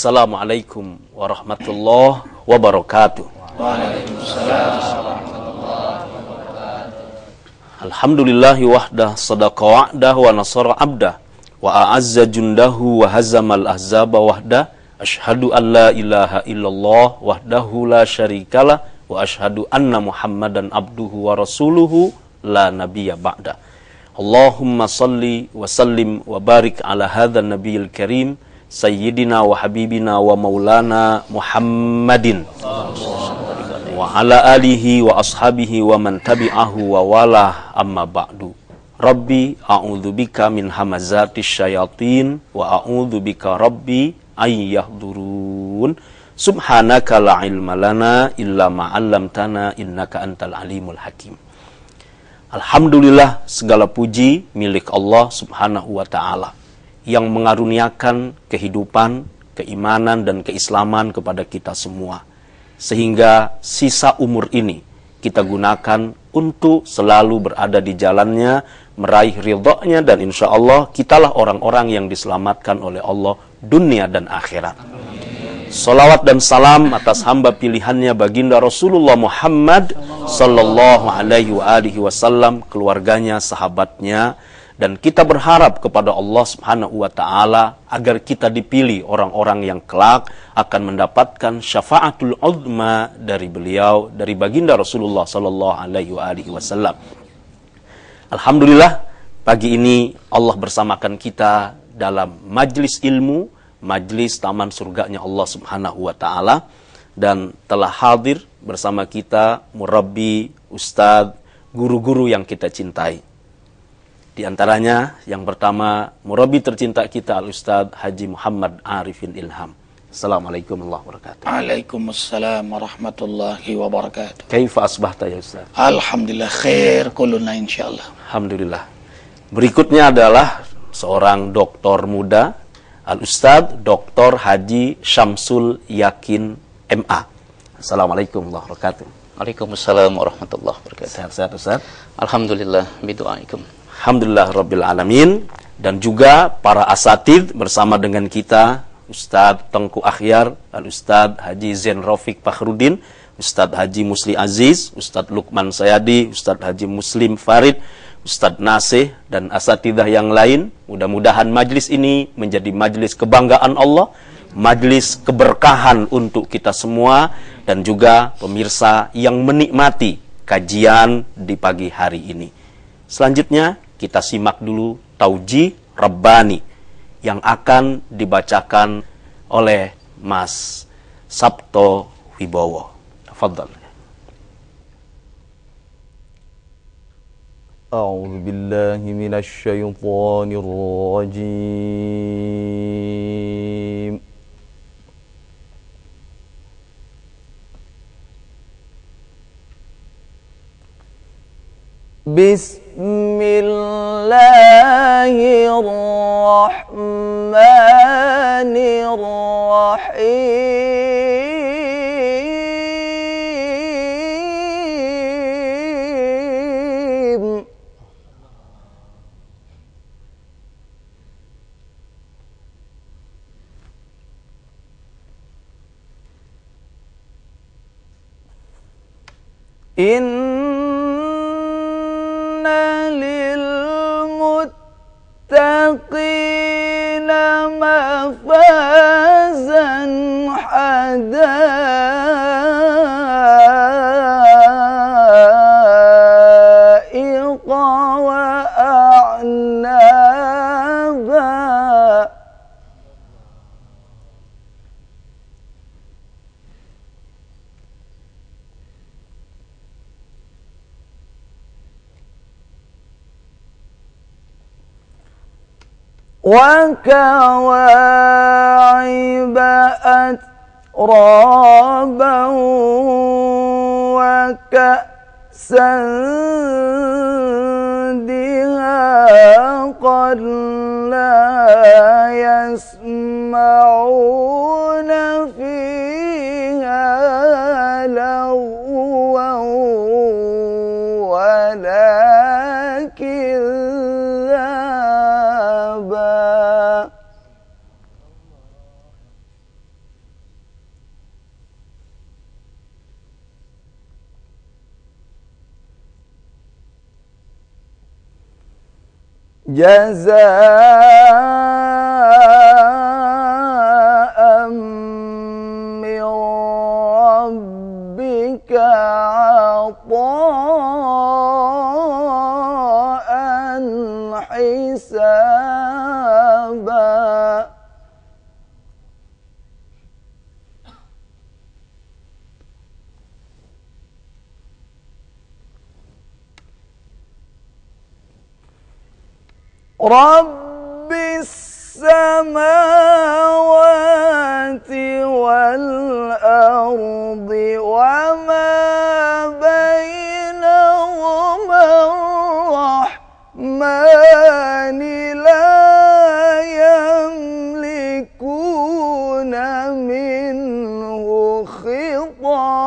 Wassalamualaikum warahmatullahi wabarakatuh. Waalaikumsalam warahmatullahi wabarakatuh. Alhamdulillahi wahdah sadaqa wa'dah wa nasara abdah wa a'azza jundahu wa hazamal ahzaba wahdah. Ashhadu an la ilaha illallah wahdahu la syarikalah wa ashhadu anna Muhammadan abduhu wa rasuluhu la nabiyya ba'da. Allahumma salli wa sallim wa barik ala hadzal nabiyil karim sayyidina wa habibina wa maulana Muhammadin wa ala alihi wa ashabihi wa man tabi'ahu wa wala amma ba'du. Rabbi a'udzubika min hamazatis syayatin wa a'udzubika rabbi ayyahdurun. Subhanaka la ilma lana illa ma 'allamtana innaka antal alimul hakim. Alhamdulillah, segala puji milik Allah Subhanahu wa ta'ala yang mengaruniakan kehidupan, keimanan, dan keislaman kepada kita semua. Sehingga sisa umur ini kita gunakan untuk selalu berada di jalannya, meraih ridhonya, dan insya Allah kitalah orang-orang yang diselamatkan oleh Allah dunia dan akhirat. Salawat dan salam atas hamba pilihannya baginda Rasulullah Muhammad sallallahu alaihi wasallam, keluarganya, sahabatnya, dan kita berharap kepada Allah Subhanahu wa taala agar kita dipilih orang-orang yang kelak akan mendapatkan syafaatul uzma dari beliau, dari baginda Rasulullah sallallahu alaihi wasallam. Alhamdulillah, pagi ini Allah bersamakan kita dalam majlis ilmu, majlis taman surganya Allah Subhanahu wa taala, dan telah hadir bersama kita murabbi, ustadz, guru-guru yang kita cintai. Di antaranya yang pertama murabbi tercinta kita Al-Ustadz Haji Muhammad Arifin Ilham. Assalamualaikum warahmatullahi wabarakatuh. Waalaikumsalam warahmatullahi wabarakatuh. Kaifa asbahta ya Ustadz? Alhamdulillah khair kuluna insyaallah. Alhamdulillah. Berikutnya adalah seorang doktor muda, Al-Ustadz Dr. Haji Syamsul Yakin MA. Assalamualaikum warahmatullahi wabarakatuh. Waalaikumsalam warahmatullahi wabarakatuh. Sehat-sehat Ustadz? Alhamdulillah bidu'aikum. Alhamdulillah Rabbil Alamin. Dan juga para asatidz bersama dengan kita, Ustadz Tengku Akhyar, Al-Ustadz Haji Zain Rafiq Fakhrudin, Ustadz Haji Musli Aziz, Ustadz Lukman Sayadi, Ustadz Haji Muslim Farid, Ustadz Nasih, dan asatidzah yang lain. Mudah-mudahan majlis ini menjadi majlis kebanggaan Allah, majlis keberkahan untuk kita semua, dan juga pemirsa yang menikmati kajian di pagi hari ini. Selanjutnya kita simak dulu Taujih Rabbani yang akan dibacakan oleh Mas Sabto Wibowo. Tafadhal. A'udzu billahi minasy syaithanir rajim. Bismillahirrahmanirrahim. Inna lil muttaqina mafazan hadaiqa wa a'naba. وكواعب أترابا وكأسا دهاقا لا يسمعون فيها لغوا ولا كذابا جزاء من ربك عطاء حسابا. رب السماوات والأرض وما بينهما الرحمن لا يملكون منه خطابا.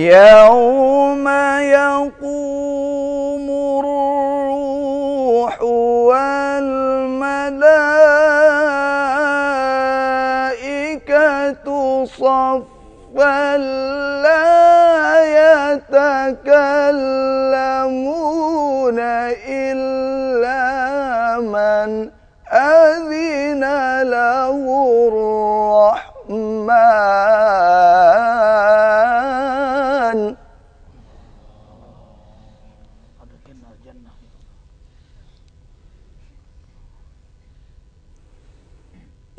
يوم يقوم الروح والملائكة صفا لا يتكلمون إلا من أذن له الرحمن.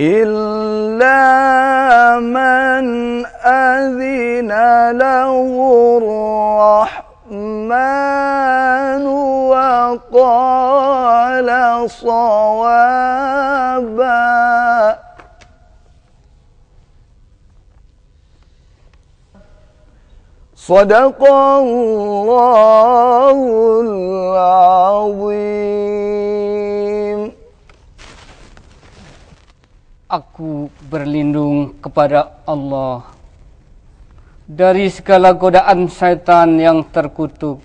إلا من أذن له الرحمن وقال صوابا. Sadaqallahul azim. Aku berlindung kepada Allah dari segala godaan syaitan yang terkutuk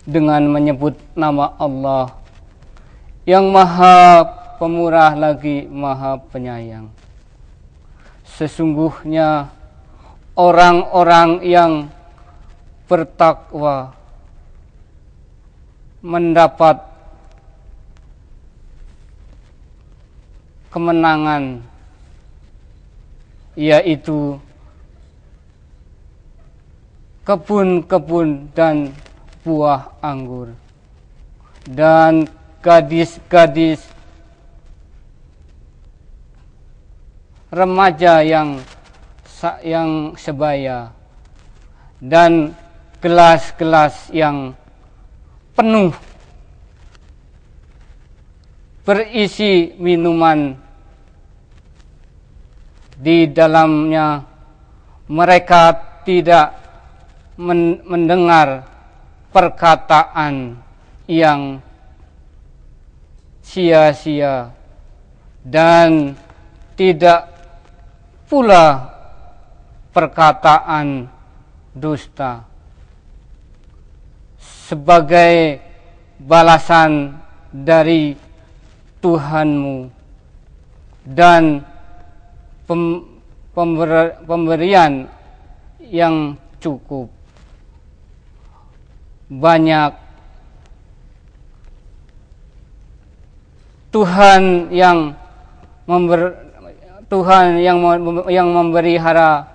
dengan menyebut nama Allah yang Maha Pemurah lagi Maha Penyayang. Sesungguhnya orang-orang yang bertakwa mendapat kemenangan, yaitu kebun-kebun dan buah anggur, dan gadis-gadis remaja yang sebaya, dan gelas-gelas yang penuh berisi minuman di dalamnya. Mereka tidak mendengar perkataan yang sia-sia dan tidak pula perkataan dusta. Sebagai balasan dari Tuhanmu dan pemberian yang cukup banyak, Tuhan yang memelihara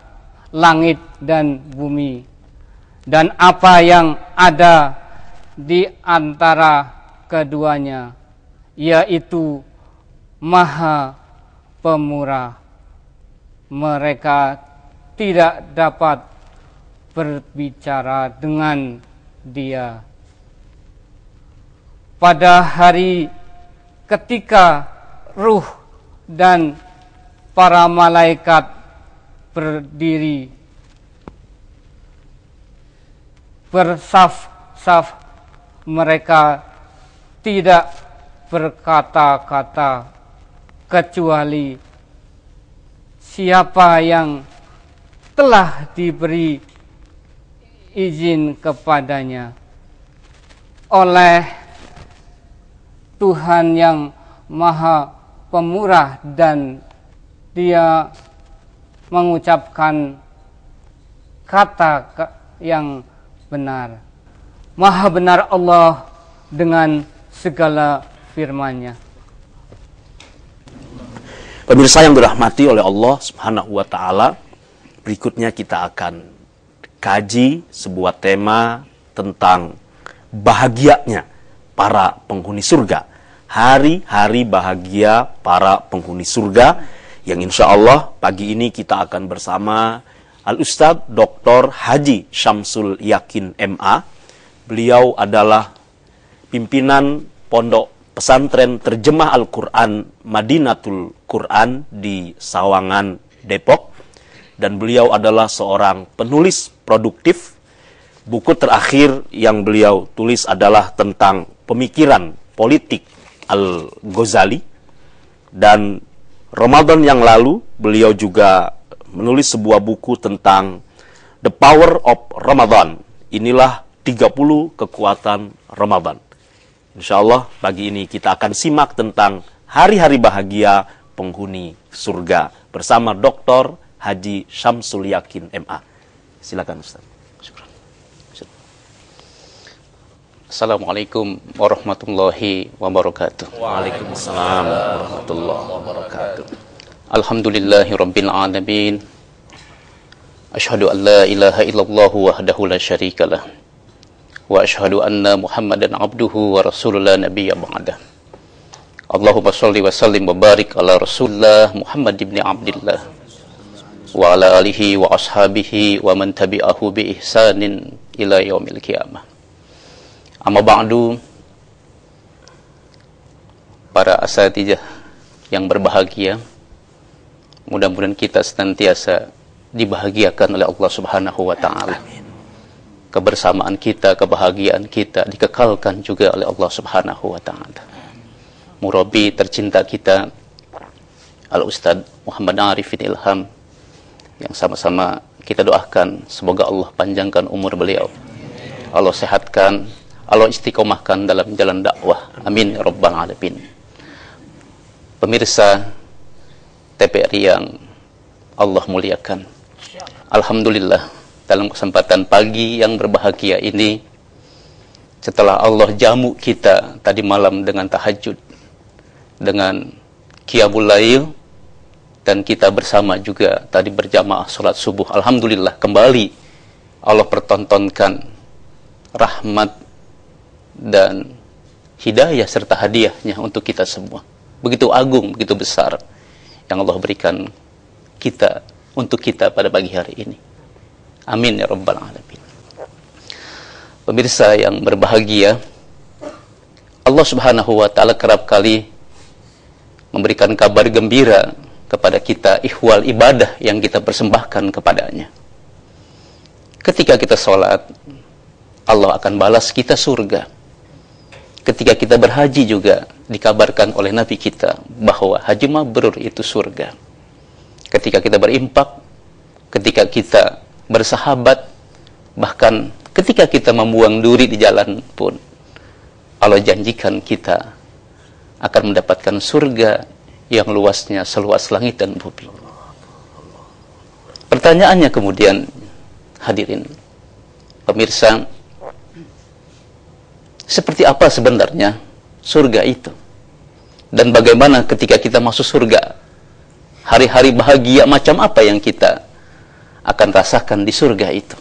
langit dan bumi dan apa yang ada di antara keduanya, yaitu Maha Pemurah. Mereka tidak dapat berbicara dengan Dia pada hari ketika ruh dan para malaikat berdiri bersaf-saf. Mereka tidak berkata-kata kecuali siapa yang telah diberi izin kepadanya oleh Tuhan yang Maha Pemurah, dan Dia mengucapkan kata yang benar. Maha benar Allah dengan segala firman-Nya. Pemirsa yang dirahmati oleh Allah Subhanahu wa taala, berikutnya kita akan kaji sebuah tema tentang bahagianya para penghuni surga. Hari-hari bahagia para penghuni surga yang insya Allah pagi ini kita akan bersama Al-Ustadz Dr. Haji Syamsul Yakin MA. Beliau adalah pimpinan Pondok Pesantren Terjemah Al-Quran Madinatul Quran di Sawangan, Depok. Dan beliau adalah seorang penulis produktif. Buku terakhir yang beliau tulis adalah tentang pemikiran politik Al-Ghazali. Dan Ramadan yang lalu beliau juga menulis sebuah buku tentang The Power of Ramadan. Inilah 30 kekuatan Ramadan. Insya Allah pagi ini kita akan simak tentang hari-hari bahagia penghuni surga bersama Dr. Haji Syamsul Yakin MA. Silakan Ustaz. Assalamualaikum warahmatullahi wabarakatuh. Waalaikumsalam warahmatullahi wabarakatuh. Alhamdulillahi rabbil alamin. Asyhadu an la ilaha illallah wahdahu la syarikalah. Wa asyhadu anna Muhammadan abduhu wa rasulullah nabiyya ba'dah. Allahumma shalli wa sallim wa barik ala Rasulillah Muhammad ibn Abdillah wa ala alihi wa ashabihi wa man tabi'ahu bi ihsanin ila yaumil qiyamah. Amma ba'du, para asatijah yang berbahagia, mudah-mudahan kita senantiasa dibahagiakan oleh Allah Subhanahu wa taala. Kebersamaan kita, kebahagiaan kita dikekalkan juga oleh Allah Subhanahu wa taala. Murabi tercinta kita Al-Ustadz Muhammad Arifin Ilham, yang sama-sama kita doakan semoga Allah panjangkan umur beliau, Allah sehatkan, Allah istiqomahkan dalam jalan dakwah. Amin ya rabbal alamin. Pemirsa TPRI yang Allah muliakan, alhamdulillah dalam kesempatan pagi yang berbahagia ini, setelah Allah jamu kita tadi malam dengan tahajud, dengan qiyamul lail, dan kita bersama juga tadi berjamaah sholat subuh, alhamdulillah kembali Allah pertontonkan rahmat dan hidayah serta hadiahnya untuk kita semua. Begitu agung, begitu besar yang Allah berikan kita, untuk kita pada pagi hari ini. Amin ya rabbal alamin. Pemirsa yang berbahagia, Allah Subhanahu wa taala kerap kali memberikan kabar gembira kepada kita ihwal ibadah yang kita persembahkan kepadanya. Ketika kita sholat, Allah akan balas kita surga. Ketika kita berhaji juga dikabarkan oleh Nabi kita bahwa haji mabrur itu surga. Ketika kita berimpak, ketika kita bersahabat, bahkan ketika kita membuang duri di jalan pun, Allah janjikan kita akan mendapatkan surga yang luasnya seluas langit dan bumi. Pertanyaannya kemudian, hadirin pemirsa, seperti apa sebenarnya surga itu? Dan bagaimana ketika kita masuk surga? Hari-hari bahagia macam apa yang kita akan rasakan di surga itu?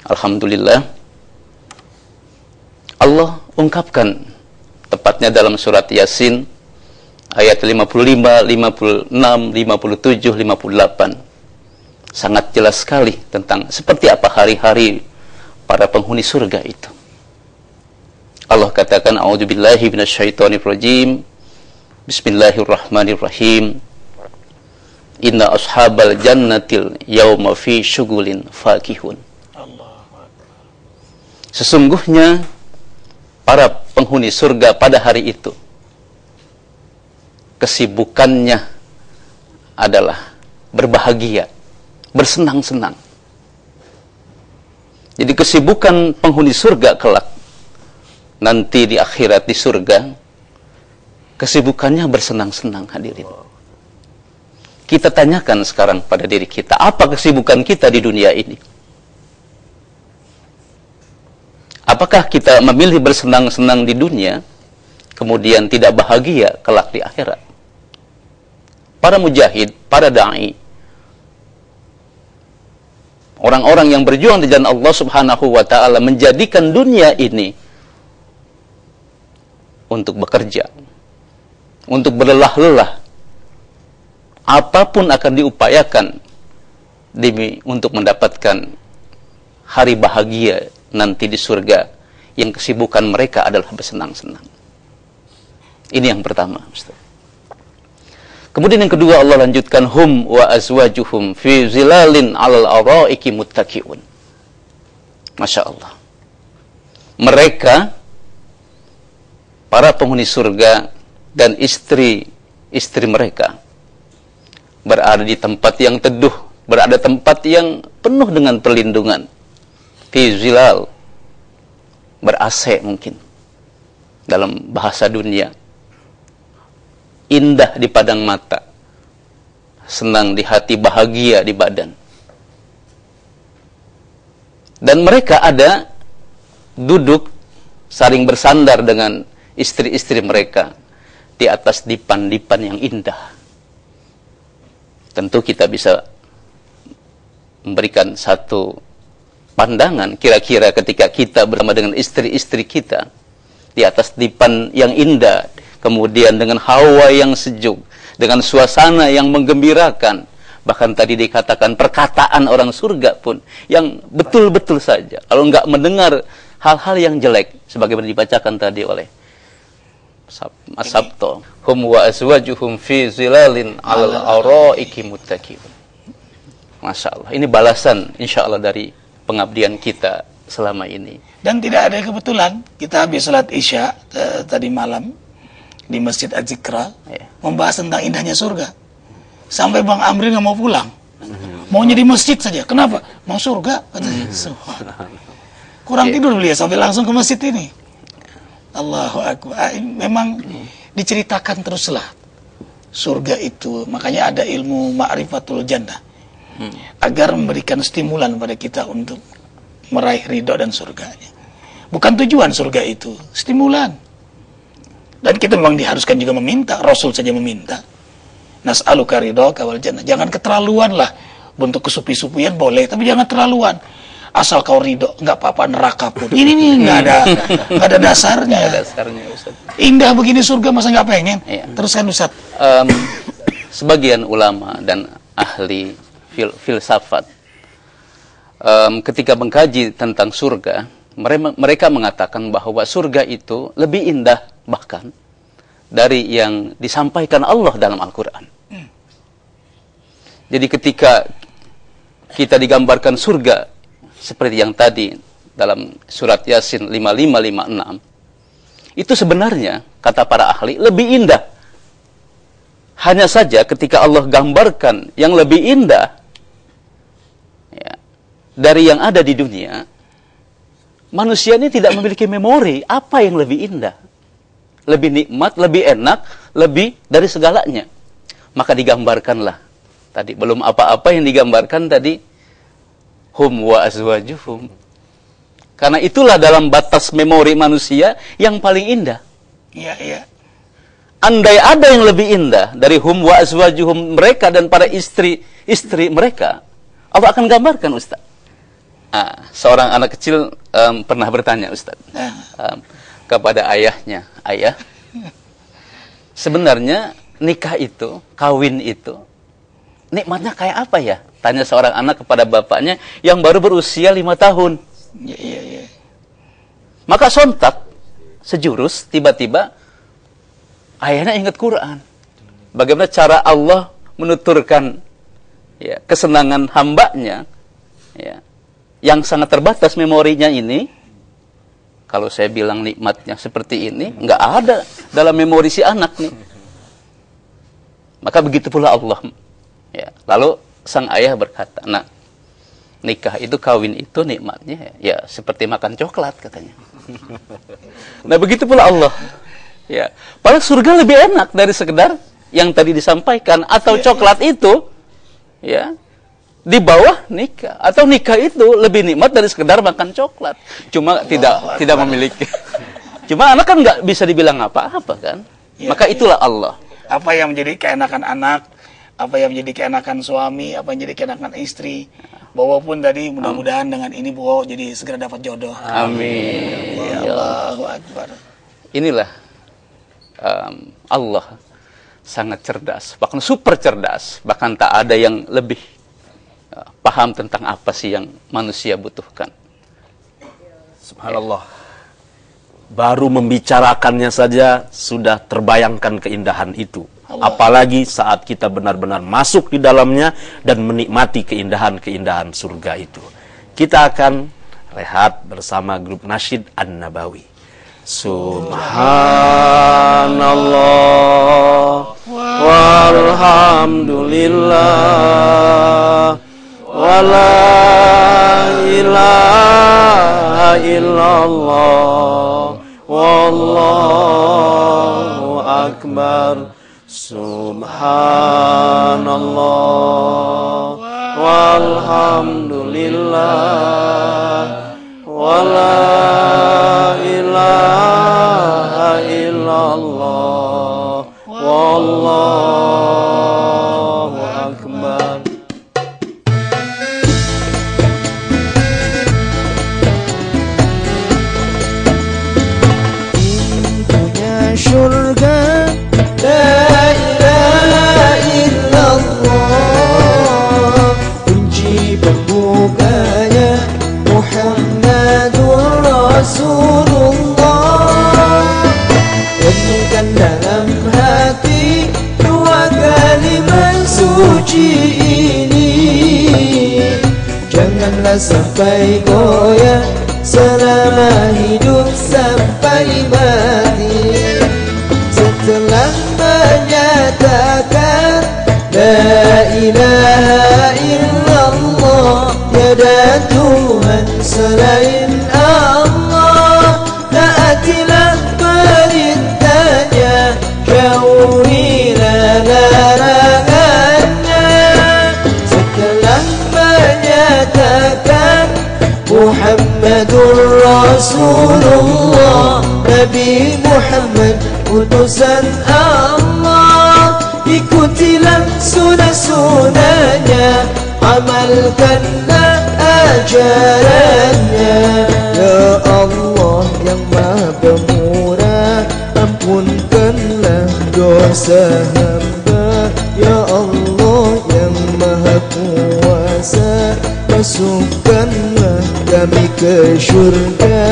Alhamdulillah, Allah ungkapkan tepatnya dalam surat Yasin ayat 55, 56, 57, 58. Sangat jelas sekali tentang seperti apa hari-hari para penghuni surga itu. Allah katakan, a'udzubillahi minasyaitonirrajim. Bismillahirrahmanirrahim. Inna ashabal jannatil yauma fi syughulin fakihun. Sesungguhnya para penghuni surga pada hari itu kesibukannya adalah berbahagia, bersenang-senang. Jadi kesibukan penghuni surga kelak nanti di akhirat di surga, kesibukannya bersenang-senang hadirin. Kita tanyakan sekarang pada diri kita, apa kesibukan kita di dunia ini? Apakah kita memilih bersenang-senang di dunia, kemudian tidak bahagia kelak di akhirat? Para mujahid, para da'i, orang-orang yang berjuang di jalan Allah Subhanahu wa ta'ala menjadikan dunia ini untuk bekerja, untuk berlelah-lelah. Apapun akan diupayakan demi untuk mendapatkan hari bahagia nanti di surga, yang kesibukan mereka adalah bersenang-senang. Ini yang pertama, Ustaz. Kemudian yang kedua, Allah lanjutkan, hum wa azwajuhum fi zilalin 'alal araiki muttaqiun. Masya Allah. Mereka, para penghuni surga dan istri-istri mereka, berada di tempat yang teduh, berada tempat yang penuh dengan perlindungan. Fi zilal, ber-AC mungkin dalam bahasa dunia. Indah di padang mata, senang di hati, bahagia di badan. Dan mereka ada duduk saling bersandar dengan istri-istri mereka di atas dipan-dipan yang indah. Tentu kita bisa memberikan satu pandangan kira-kira ketika kita bersama dengan istri-istri kita di atas dipan yang indah, kemudian dengan hawa yang sejuk, dengan suasana yang menggembirakan. Bahkan tadi dikatakan perkataan orang surga pun yang betul-betul saja. Kalau enggak mendengar hal-hal yang jelek, sebagaimana dibacakan tadi oleh Mas Sabto, hum wa azwajuhum fi zilalin 'alal araiki muttaqiun. Masya Allah, ini balasan insya Allah dari pengabdian kita selama ini. Dan tidak ada kebetulan, kita habis salat Isya tadi malam di Masjid Az-Zikra, membahas tentang indahnya surga. Sampai Bang Amri nggak mau pulang, maunya di masjid saja. Kenapa? Mau surga katanya. Kurang tidur beliau sampai langsung ke masjid ini. Allahu Akbar. Memang diceritakan teruslah surga itu. Makanya ada ilmu ma'rifatul jannah, agar memberikan stimulan pada kita untuk meraih ridho dan surganya. Bukan tujuan surga itu, stimulan. Dan kita memang diharuskan juga meminta. Rasul saja meminta, nas'aluka ridhoka wal jannah. Jangan keterlaluan lah. Bentuk kesupi-supian boleh, tapi jangan terlaluan. Asal kau ridho, nggak apa-apa neraka pun. Ini nih nggak ada dasarnya. Nggak ada dasarnya, Ustaz. Indah begini surga, masa nggak pengen? Iya. Teruskan Ustaz. Sebagian ulama dan ahli filsafat ketika mengkaji tentang surga, mereka mengatakan bahwa surga itu lebih indah bahkan dari yang disampaikan Allah dalam Al-Quran. Jadi ketika kita digambarkan surga seperti yang tadi dalam surat Yasin 5556, itu sebenarnya kata para ahli lebih indah. Hanya saja ketika Allah gambarkan yang lebih indah ya, dari yang ada di dunia, manusia ini tidak memiliki memori apa yang lebih indah, lebih nikmat, lebih enak, lebih dari segalanya. Maka digambarkanlah tadi, belum apa-apa yang digambarkan tadi, hum wa azwajuhum. Karena itulah dalam batas memori manusia yang paling indah. Iya, iya. Andai ada yang lebih indah dari hum wa azwajuhum, mereka dan para istri mereka, Allah akan gambarkan, Ustaz. Seorang anak kecil pernah bertanya, Ustaz, kepada ayahnya, ayah, sebenarnya nikah itu, kawin itu, nikmatnya kayak apa ya? Tanya seorang anak kepada bapaknya yang baru berusia 5 tahun. Iya, iya, iya. Maka sontak, sejurus, tiba-tiba ayahnya ingat Quran. Bagaimana cara Allah menuturkan ya, kesenangan hambanya ya, yang sangat terbatas memorinya ini. Kalau saya bilang nikmatnya seperti ini, nggak ada dalam memori si anak nih. Maka begitu pula Allah. Ya, lalu sang ayah berkata, nah, nikah itu, kawin itu nikmatnya ya seperti makan coklat katanya. Nah, begitu pula Allah. Ya, padahal surga lebih enak dari sekedar yang tadi disampaikan, atau coklat itu ya di bawah nikah, atau nikah itu lebih nikmat dari sekedar makan coklat. Cuma tidak memiliki. Cuma anak kan nggak bisa dibilang apa-apa kan. Maka itulah Allah. Apa yang menjadi keenakan anak, apa yang menjadi keenakan suami, apa yang menjadi keenakan istri. Bahwa pun tadi mudah-mudahan dengan ini bahwa jadi segera dapat jodoh. Amin. Ya Allahu Akbar. Inilah Allah sangat cerdas, bahkan super cerdas, bahkan tak ada yang lebih paham tentang apa sih yang manusia butuhkan. Subhanallah. Baru membicarakannya saja sudah terbayangkan keindahan itu. Apalagi saat kita benar-benar masuk di dalamnya dan menikmati keindahan-keindahan surga itu. Kita akan rehat bersama grup Nasyid An-Nabawi. Subhanallah walhamdulillah wala ilaha illallah wallahu akbar. Subhanallah walhamdulillah wala ilaha illallah wallahu akbar. Pintunya surga, la ilaha illallah. Kunci pembukanya Muhammadur Rasulullah. Renungkan dalam hati dua kalimat suci ini. Janganlah sampai goyah selama hidup sampai mati. Setelah menyatakan la ilaha illallah, tiada Tuhan selain Allah, taatilah perintahnya, jauhilah larangannya. Setelah menyatakan Muhammadur Rasulullah, Nabi Muhammad utusan Allah, ikutilah sunnah-sunnahnya, amalkanlah ajarannya. Ya Allah yang Maha Pemurah, ampunkanlah dosa hamba. Ya Allah yang Maha Kuasa, masukkanlah kami ke syurga.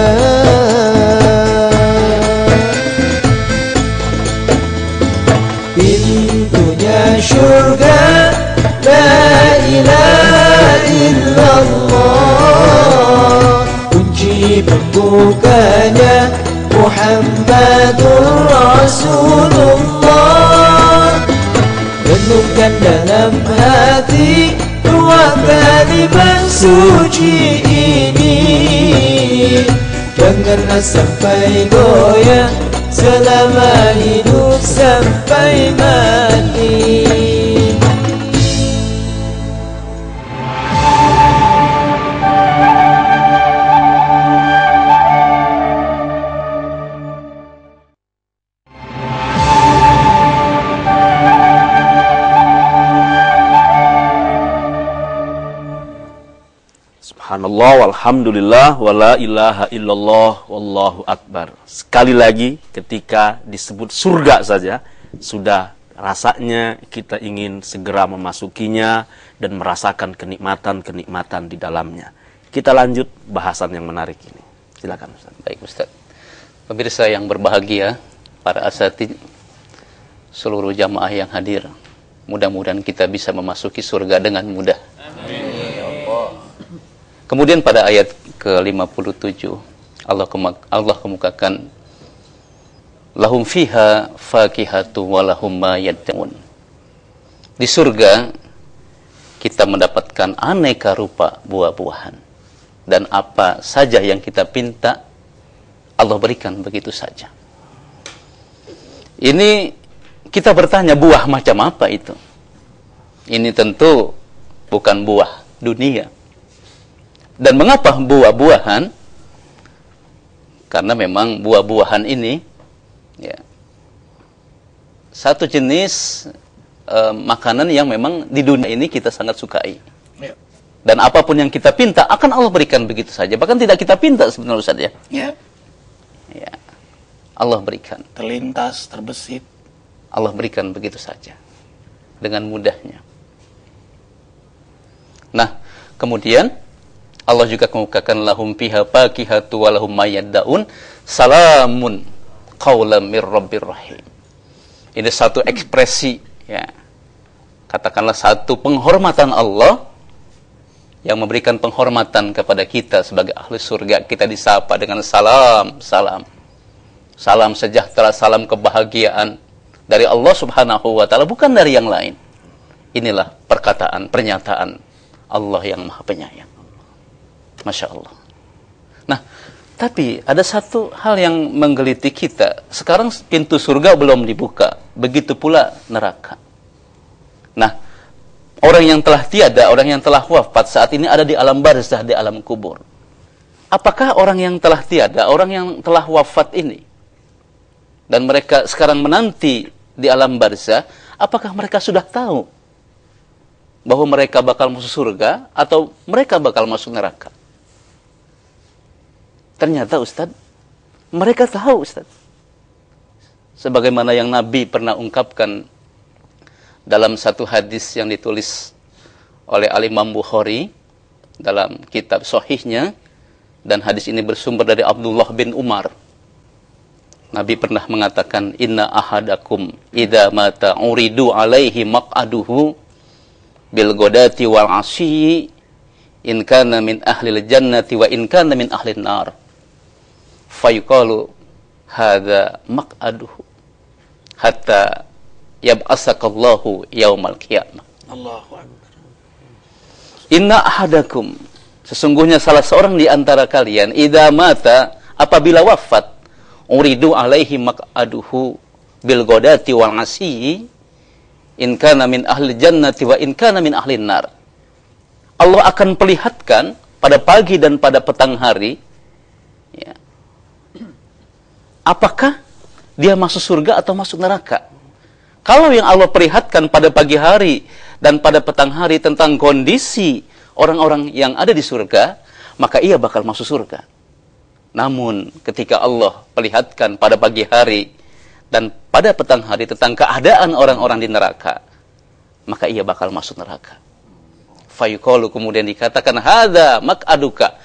Pintunya syurga, la ilaha illallah. Kunci pembukanya Muhammadur Rasulullah. Renungkan dalam hati dua kalimat suci ini. Janganlah sampai goyah selama hidup sampai mati. Subhanallah walhamdulillah wala ilaha illallah wallahu akbar. Sekali lagi ketika disebut surga saja sudah rasanya kita ingin segera memasukinya dan merasakan kenikmatan-kenikmatan di dalamnya. Kita lanjut bahasan yang menarik ini. Silakan Ustaz. Baik Ustaz. Pemirsa yang berbahagia, para asatidz, seluruh jamaah yang hadir, mudah-mudahan kita bisa memasuki surga dengan mudah. Amin. Kemudian pada ayat ke-57 Allah kemukakan lahum fiha fakihatu walahum ma yad'un. Di surga kita mendapatkan aneka rupa buah-buahan, dan apa saja yang kita pinta Allah berikan begitu saja. Ini kita bertanya, buah macam apa itu? Ini tentu bukan buah dunia. Dan mengapa buah-buahan? Karena memang buah-buahan ini ya, satu jenis makanan yang memang di dunia ini kita sangat sukai. Ya. Dan apapun yang kita pinta akan Allah berikan begitu saja. Bahkan tidak kita pinta sebenarnya, Ustaz ya. Ya. Ya. Allah berikan. Terlintas, terbesit. Allah berikan begitu saja. Dengan mudahnya. Nah, kemudian Allah juga mengukakan lahum fiha fakihatu wa lahum mayyaddaun salamun qaulam mir rabbir rahim. Ini satu ekspresi ya. Katakanlah satu penghormatan Allah yang memberikan penghormatan kepada kita sebagai ahli surga. Kita disapa dengan salam, salam. Salam sejahtera, salam kebahagiaan dari Allah Subhanahu wa taala, bukan dari yang lain. Inilah perkataan, pernyataan Allah yang Maha Penyayang. Masya Allah. Nah, tapi ada satu hal yang menggeliti kita. Sekarang pintu surga belum dibuka, begitu pula neraka. Nah, orang yang telah tiada, orang yang telah wafat saat ini ada di alam barzah, di alam kubur. Apakah orang yang telah tiada, orang yang telah wafat ini, dan mereka sekarang menanti di alam barzah, apakah mereka sudah tahu bahwa mereka bakal masuk surga atau mereka bakal masuk neraka? Ternyata Ustaz, mereka tahu Ustaz. Sebagaimana yang Nabi pernah ungkapkan dalam satu hadis yang ditulis oleh Al-Imam Bukhari dalam kitab Sahihnya, dan hadis ini bersumber dari Abdullah bin Umar. Nabi pernah mengatakan, inna ahadakum idza mata uridu alaihi maq'aduhu bil ghadati wal 'ashyi in kana min ahlil jannati wa in kana min ahlin nar fayuqalu hadza maq'aduhu hatta yab'asakallahu yaumal qiyamah. Allahu akbar. Inna ahadakum, sesungguhnya salah seorang di antara kalian, idza mata, apabila wafat, uridu alaihi maq'aduhu bil ghadati wal 'ashyi in kana min ahli jannati wa in kana min ahli nar. Allah akan perlihatkan pada pagi dan pada petang hari ya, apakah dia masuk surga atau masuk neraka. Kalau yang Allah perlihatkan pada pagi hari dan pada petang hari tentang kondisi orang-orang yang ada di surga, maka ia bakal masuk surga. Namun ketika Allah perlihatkan pada pagi hari dan pada petang hari tentang keadaan orang-orang di neraka, maka ia bakal masuk neraka. Fayuqalu, kemudian dikatakan, hadza maq'aduka,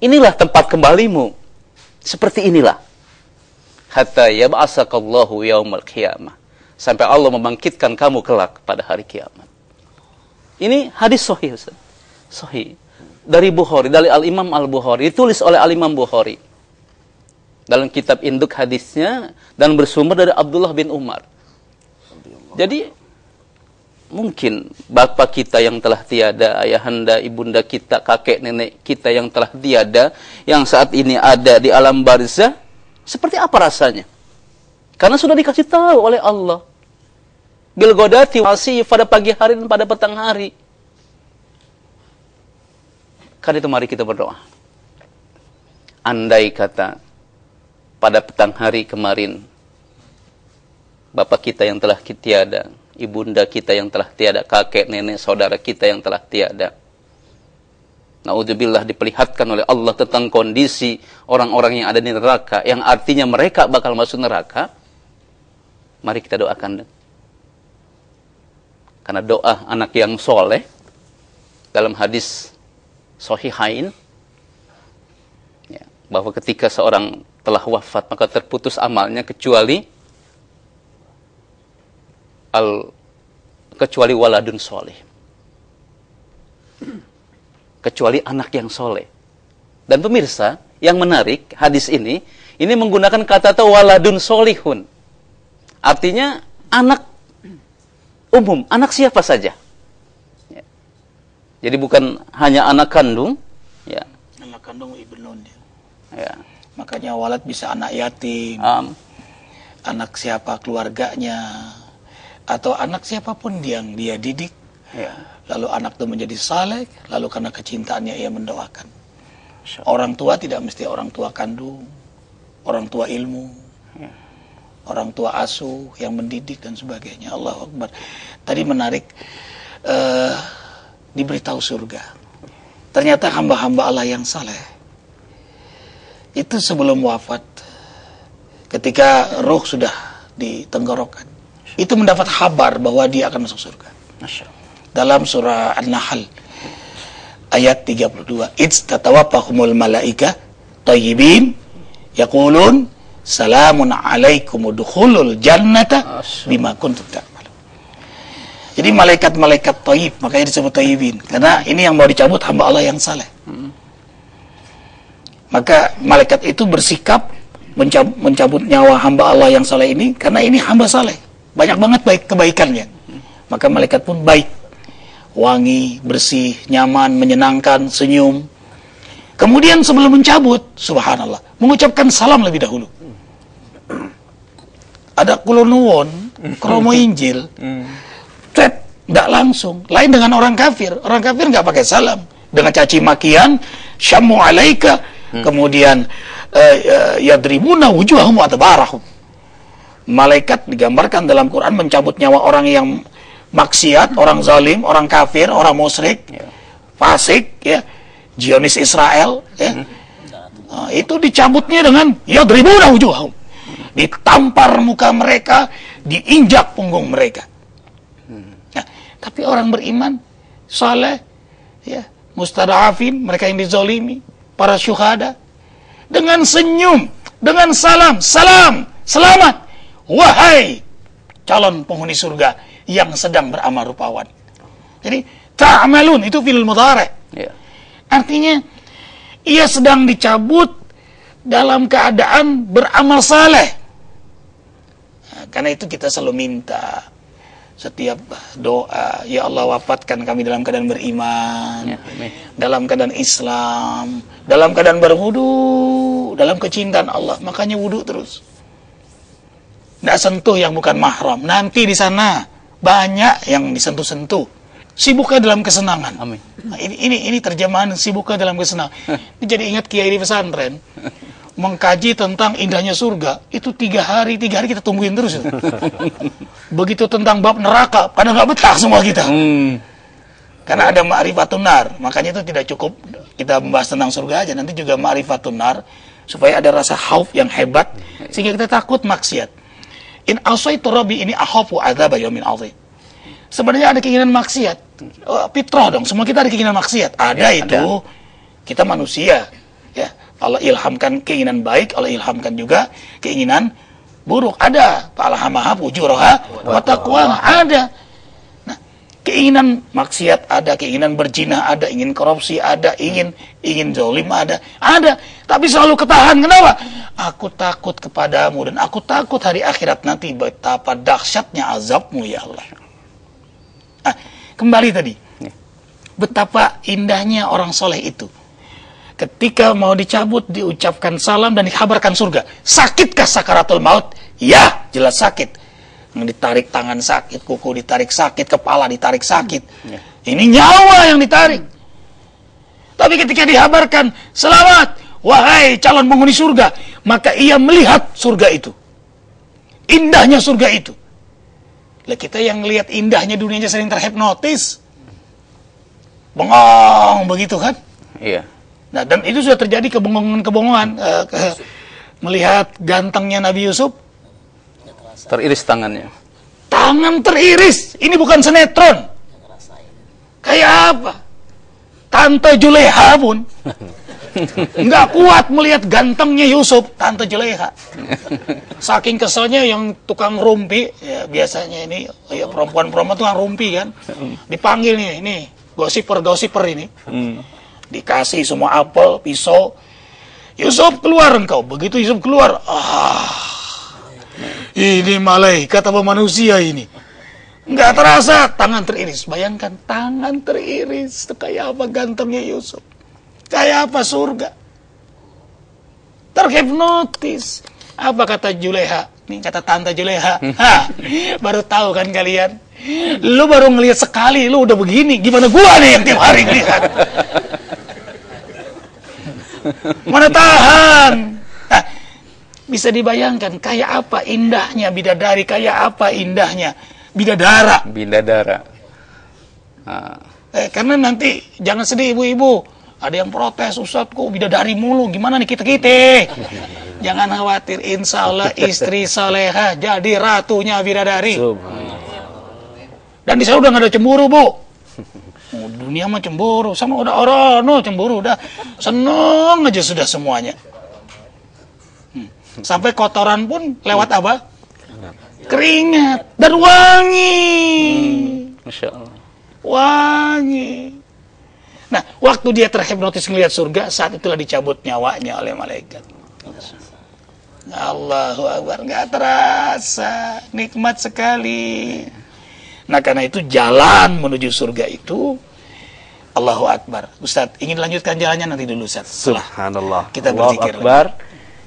inilah tempat kembalimu. Seperti inilah. Hatta yab'asakallahu yaumal qiyamah, sampai Allah membangkitkan kamu kelak pada hari kiamat. Ini hadis sahih, Ustaz. Sahih. Dari Bukhari, dari Al-Imam Al-Bukhari, ditulis oleh Al-Imam Bukhari dalam kitab induk hadisnya, dan bersumber dari Abdullah bin Umar. Jadi mungkin bapak kita yang telah tiada, ayahanda, ibunda kita, kakek nenek kita yang telah tiada, yang saat ini ada di alam barzah, seperti apa rasanya? Karena sudah dikasih tahu oleh Allah, bil ghadati wal 'ashyi, pada pagi hari dan pada petang hari. Karena itu mari kita berdoa. Andai kata pada petang hari kemarin bapak kita yang telah tiada, ibunda kita yang telah tiada, kakek, nenek, saudara kita yang telah tiada, naudzubillah, diperlihatkan oleh Allah tentang kondisi orang-orang yang ada di neraka, yang artinya mereka bakal masuk neraka, mari kita doakan. Karena doa anak yang soleh dalam hadis Sahihain ya, bahwa ketika seorang telah wafat maka terputus amalnya kecuali waladun soleh, kecuali anak yang soleh. Dan pemirsa, yang menarik hadis ini menggunakan kata waladun solihun, artinya anak umum, anak siapa saja. Jadi bukan hanya anak kandung, ya. Anak kandung ibnun. Ya. Makanya walad bisa anak yatim, anak siapa keluarganya, atau anak siapapun yang dia didik. Lalu anak itu menjadi saleh, lalu karena kecintaannya ia mendoakan. Orang tua tidak mesti orang tua kandung, orang tua ilmu, orang tua asuh yang mendidik dan sebagainya. Allahu Akbar. Tadi menarik, diberitahu surga. Ternyata hamba-hamba Allah yang saleh itu sebelum wafat, ketika roh sudah di tenggorokan, itu mendapat kabar bahwa dia akan masuk surga. Dalam surah An-Nahl ayat 32, "Idzatawaffahumul malaika thayyibin yaqulun salamun alaikum udkhulul jannata bima kuntum ta'malun." Jadi malaikat-malaikat thayyib, makanya disebut thayyibin, karena ini yang mau dicabut hamba Allah yang saleh. Maka malaikat itu bersikap mencabut nyawa hamba Allah yang saleh ini, karena ini hamba saleh, banyak banget baik kebaikannya. Maka malaikat pun baik, wangi, bersih, nyaman, menyenangkan, senyum. Kemudian sebelum mencabut, subhanallah, mengucapkan salam lebih dahulu. Ada kulonuwon, kromo Injil, tidak langsung. Lain dengan orang kafir. Orang kafir nggak pakai salam, dengan caci makian, syammu alaika, kemudian yadribuna wujuhahum wa adbarahum. Malaikat digambarkan dalam Quran mencabut nyawa orang yang maksiat, orang zalim, orang kafir, orang musyrik, fasik, ya, Zionis Israel, ya. Itu dicabutnya dengan yadribuna wujuhahum, ditampar muka mereka, diinjak punggung mereka. Nah, tapi orang beriman, saleh, ya, mustada'afin, mereka yang dizalimi, para syuhada, dengan senyum, dengan salam, selamat, wahai calon penghuni surga yang sedang beramal rupawan. Jadi ta'malun itu fi'il mudhari'. Artinya ia sedang dicabut dalam keadaan beramal saleh. Nah, karena itu kita selalu minta setiap doa, ya Allah wafatkan kami dalam keadaan beriman, dalam keadaan Islam, dalam keadaan berwudu, dalam kecintaan Allah. Makanya wudu terus. Tidak sentuh yang bukan mahram. Nanti di sana banyak yang disentuh-sentuh. Sibuknya dalam kesenangan. Amin. Nah, ini terjemahan sibuknya dalam kesenangan. Ini jadi ingat kiai di pesantren mengkaji tentang indahnya surga. Itu 3 hari kita tungguin terus. Begitu tentang bab neraka, kadang nggak betah semua kita. Karena ada ma'rifatun nar. Makanya itu tidak cukup kita membahas tentang surga aja. Nanti juga ma'rifatun nar, supaya ada rasa khauf yang hebat, sehingga kita takut maksiat. In asaitu rabbi ini akhafu adzab yaumin azim. Sebenarnya ada keinginan maksiat. Fitrah dong, semua kita ada keinginan maksiat. Ada ya, itu. Ada. Kita manusia, ya. Allah ilhamkan keinginan baik, Allah ilhamkan juga keinginan buruk. Ada. Fa'alhamaha fujuraha wa taqwaha. Ada. Nah, keinginan maksiat ada, keinginan berzina ada, ingin korupsi ada, ingin zalim ada. Ada. Tapi selalu ketahan. Kenapa? Aku takut kepadamu dan aku takut hari akhirat nanti betapa dahsyatnya azabmu ya Allah. Nah, kembali tadi, betapa indahnya orang soleh itu. Ketika mau dicabut, diucapkan salam dan dikabarkan surga. Sakitkah sakaratul maut? Ya, jelas sakit. Ditarik tangan sakit, kuku ditarik sakit, kepala ditarik sakit. Ini nyawa yang ditarik. Tapi ketika dikabarkan selamat, wahai calon penghuni surga, maka ia melihat surga itu. Indahnya surga itu. Lah kita yang lihat indahnya dunianya sering terhipnotis. Bengong begitu kan? Iya. Nah, dan itu sudah terjadi kebohongan-kebohongan. Melihat gantengnya Nabi Yusuf, teriris tangannya. Tangan teriris. Ini bukan sinetron. Kayak apa? Tante Juleha pun nggak kuat melihat gantengnya Yusuf, Tante Juleha. Saking keselnya yang tukang rumpi, ya biasanya ini ya perempuan-perempuan tukang rumpi kan, dipanggil nih, ini gosiper ini, dikasih semua apel, pisau. Yusuf keluar engkau. Begitu Yusuf keluar, ini malaikat apa manusia ini? Nggak terasa, tangan teriris. Bayangkan, tangan teriris. Kayak apa gantengnya Yusuf? Kayak apa surga? terhipnotis. Apa kata Juleha? Nih kata Tante Juleha. Baru tahu kan kalian? Lu baru ngelihat sekali, lu udah begini. Gimana gua nih yang tiap hari ngelihat? Mana tahan? Nah, bisa dibayangkan kayak apa indahnya bidadari, kayak apa indahnya bidadara. Karena nanti jangan sedih ibu-ibu. Ada yang protes, Ustadz kok bidadari mulu, gimana nih kita-kita? Jangan khawatir, insya Allah istri soleha jadi ratunya bidadari. Dan di sana udah gak ada cemburu, Bu. Dunia mah cemburu, sama udah orang cemburu, udah seneng aja sudah semuanya. Sampai kotoran pun lewat apa? Keringat dan wangi. Masya Allah. Wangi. Nah, waktu dia terhipnotis melihat surga, saat itulah dicabut nyawanya oleh malaikat. Allahu Akbar, nggak terasa, nikmat sekali. Nah, karena itu jalan menuju surga itu, Allahu Akbar. Ustadz, ingin lanjutkan jalannya nanti dulu, Ustadz. Subhanallah. Kita Allahu berzikir Akbar.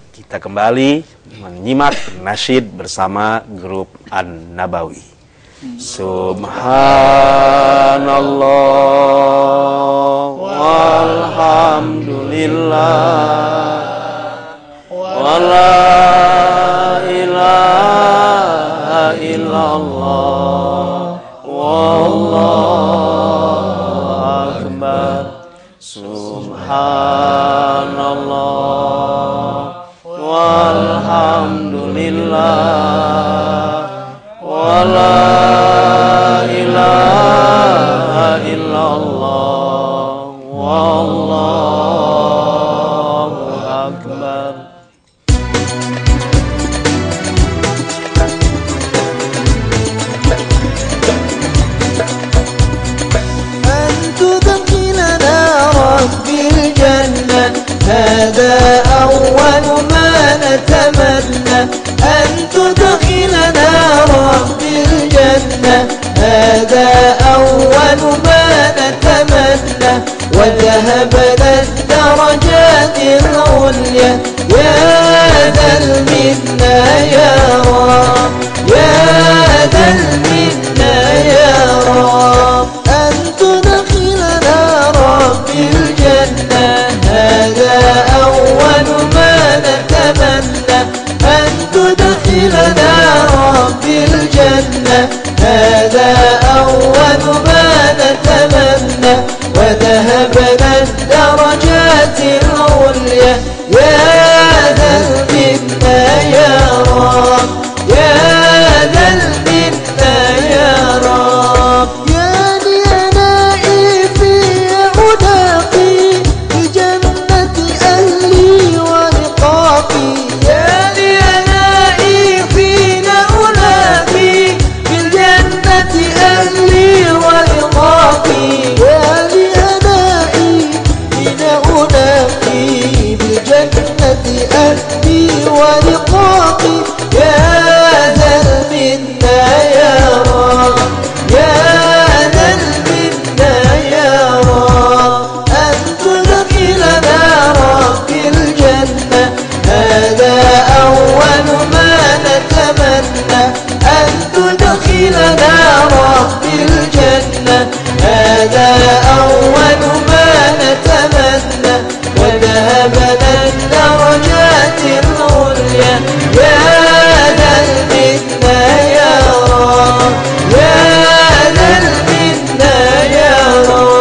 Kita kembali menyimak nasyid bersama grup An-Nabawi. Subhanallah walhamdulillah wa la ilaha illallah wallahu akbar. Subhanallah walhamdulillah wa la ilaha illallah wallahu akbar. أن تدخلنا ربي الجنة هذا أول ما نتمنى أن تدخلنا ربي الجنة هذا أول ما نتمنى وذهبنا الدرجات العليا يا ذا المنة يا رب يا ذا المنة يا رب أن تدخلنا ربي الجنة هذا أول ما نتمنى أن تدخلنا ربي الجنة هذا أول ما نتمنى وذهبنا الدرجات العليا يا ذا المنة يا رب يا ذا المنة يا رب يا لينائي في عناقي بجنة أهلي ولقاقي يا لينائي فينا أناقي بالجنة أهلي ولقاقي يا لينائي فينا أناقي بالجنة أهلي ولقاقي يا ذا المنة يا رب يا ذا المنة يا رب أن تدخلنا ربي الجنة هذا أول ما نتمنى أن تدخلنا ربي الجنة هذا أول ما نتمنى وذهبنا الدرجات العليا يا ذا المنة يا رب يا ذا المنة يا رب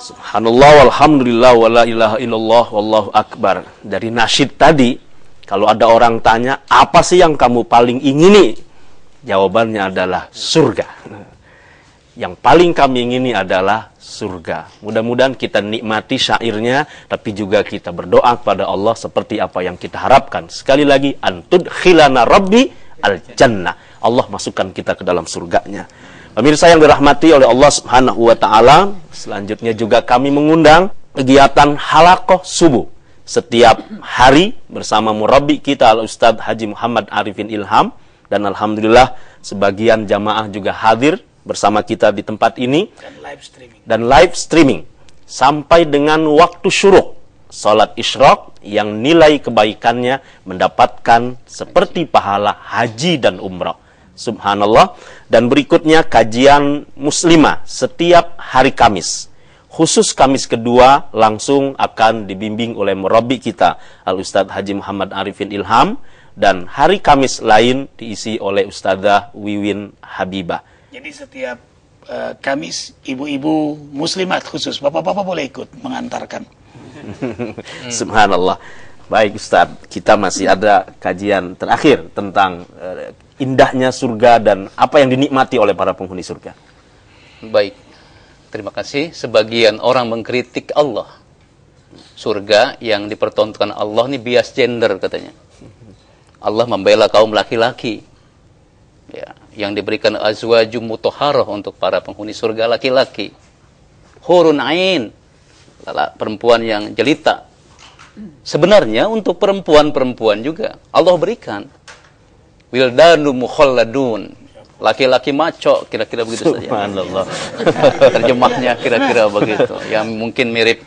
Subhanallah walhamdulillah wa la ilaha illallah wallahu akbar. Dari nasyid tadi, kalau ada orang tanya, apa sih yang kamu paling ingini? Jawabannya adalah surga. Yang paling kami ingini adalah surga. Mudah-mudahan kita nikmati syairnya, tapi juga kita berdoa kepada Allah seperti apa yang kita harapkan. Sekali lagi, antud khilana rabbi al-jannah. Allah masukkan kita ke dalam surganya. Pemirsa yang dirahmati oleh Allah Subhanahu wa taala, selanjutnya juga kami mengundang kegiatan halaqah subuh setiap hari bersama murabbi kita Al-Ustadz Haji Muhammad Arifin Ilham, dan alhamdulillah sebagian jamaah juga hadir bersama kita di tempat ini Dan live streaming. dan live streaming sampai dengan waktu syuruk, salat isyraq yang nilai kebaikannya mendapatkan seperti pahala haji dan umrah. Subhanallah. Dan berikutnya kajian muslimah setiap hari Kamis. Khusus Kamis kedua langsung akan dibimbing oleh murabbi kita Al-Ustadz Haji Muhammad Arifin Ilham, dan hari Kamis lain diisi oleh Ustadzah Wiwin Habibah. Jadi setiap Kamis ibu-ibu muslimat khusus, bapak-bapak boleh ikut mengantarkan. Subhanallah. Baik Ustadz, kita masih ada kajian terakhir tentang indahnya surga dan apa yang dinikmati oleh para penghuni surga. Baik, terima kasih. Sebagian orang mengkritik Allah. Surga yang dipertontonkan Allah ini bias gender katanya. Allah membela kaum laki-laki. Ya, yang diberikan azwajum mutahharah untuk para penghuni surga laki-laki. Hurun ain, perempuan yang jelita. Sebenarnya untuk perempuan-perempuan juga Allah berikan wildanu mukhalladun, laki-laki maco, kira-kira begitu saja. Subhanallah. Terjemahnya kira-kira begitu. Yang mungkin mirip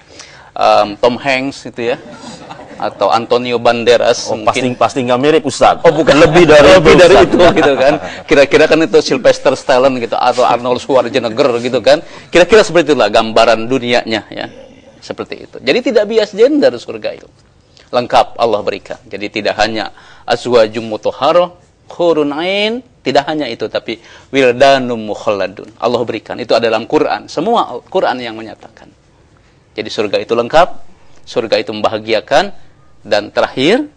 Tom Hanks itu ya, atau Antonio Banderas. Oh, mungkin pasti nggak mirip Ustadz. oh bukan lebih dari itu gitu kan. Kira-kira kan itu Sylvester Stallone gitu atau Arnold Schwarzenegger gitu kan. Kira-kira seperti itulah gambaran dunianya ya. Seperti itu. Jadi tidak bias gender surga itu. Lengkap Allah berikan. Jadi tidak hanya azwajum mutahharah, hurun ain, tidak hanya itu, tapi wildanum mukhalladun. Allah berikan. Itu ada dalam Quran. Semua Quran yang menyatakan. Jadi surga itu lengkap, surga itu membahagiakan, dan terakhir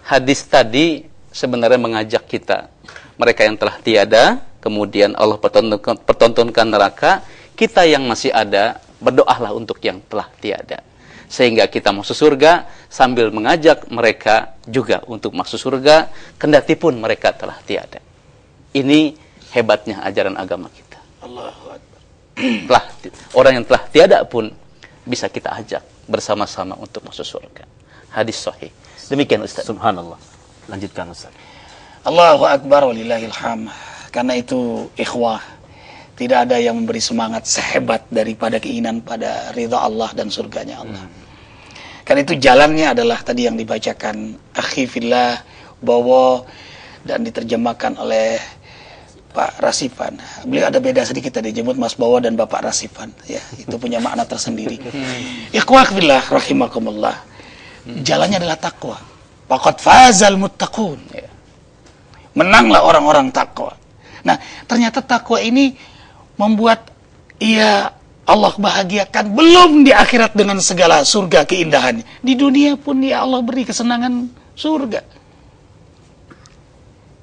hadis tadi sebenarnya mengajak kita, mereka yang telah tiada, kemudian Allah pertontonkan neraka, kita yang masih ada berdoalah untuk yang telah tiada. Sehingga kita masuk surga sambil mengajak mereka juga untuk masuk surga, kendati pun mereka telah tiada. Ini hebatnya ajaran agama kita. Allahu Akbar. Orang yang telah tiada pun bisa kita ajak bersama-sama untuk masuk surga. Hadis sahih. Demikian Ustaz. Subhanallah. Lanjutkan Ustaz. Allahu Akbar walillahilham. Karena itu ikhwah, tidak ada yang memberi semangat sehebat daripada keinginan pada ridha Allah dan surganya Allah. Karena itu jalannya adalah tadi yang dibacakan akhi fillah Bowo dan diterjemahkan oleh Pak Rasifan. Beliau ada beda sedikit tadi, jemput Mas Bowo dan Bapak Rasifan. Ya, itu punya makna tersendiri. Ikhwah fillah rahimakumullah. Jalannya adalah takwa. Faqad fazal muttaqun. Menanglah orang-orang takwa. Nah, ternyata takwa ini membuat Allah bahagiakan belum di akhirat dengan segala surga keindahannya. Di dunia pun ya Allah beri kesenangan surga.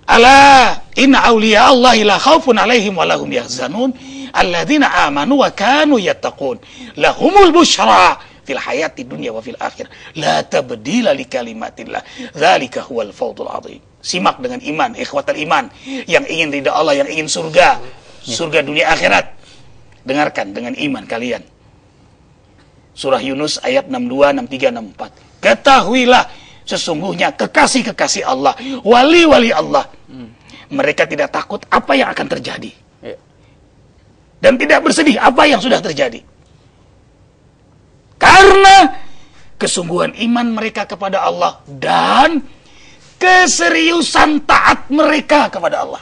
Ala inna awliya Allahi la khaufun alaihim wa lahum yahzanun alladzina amanu wa kanu yattaqun lahumul busyra fil hayati dunya wa fil akhirah la tabdila li kalimatillah dzalika huwal fawzul adzim. Simak dengan iman, ikhwatal iman, yang ingin ridha Allah, yang ingin surga dunia akhirat. Dengarkan dengan iman kalian. Surah Yunus ayat 62, 63, 64. Ketahuilah sesungguhnya kekasih-kekasih Allah, wali-wali Allah, mereka tidak takut apa yang akan terjadi, dan tidak bersedih apa yang sudah terjadi, karena kesungguhan iman mereka kepada Allah dan keseriusan taat mereka kepada Allah.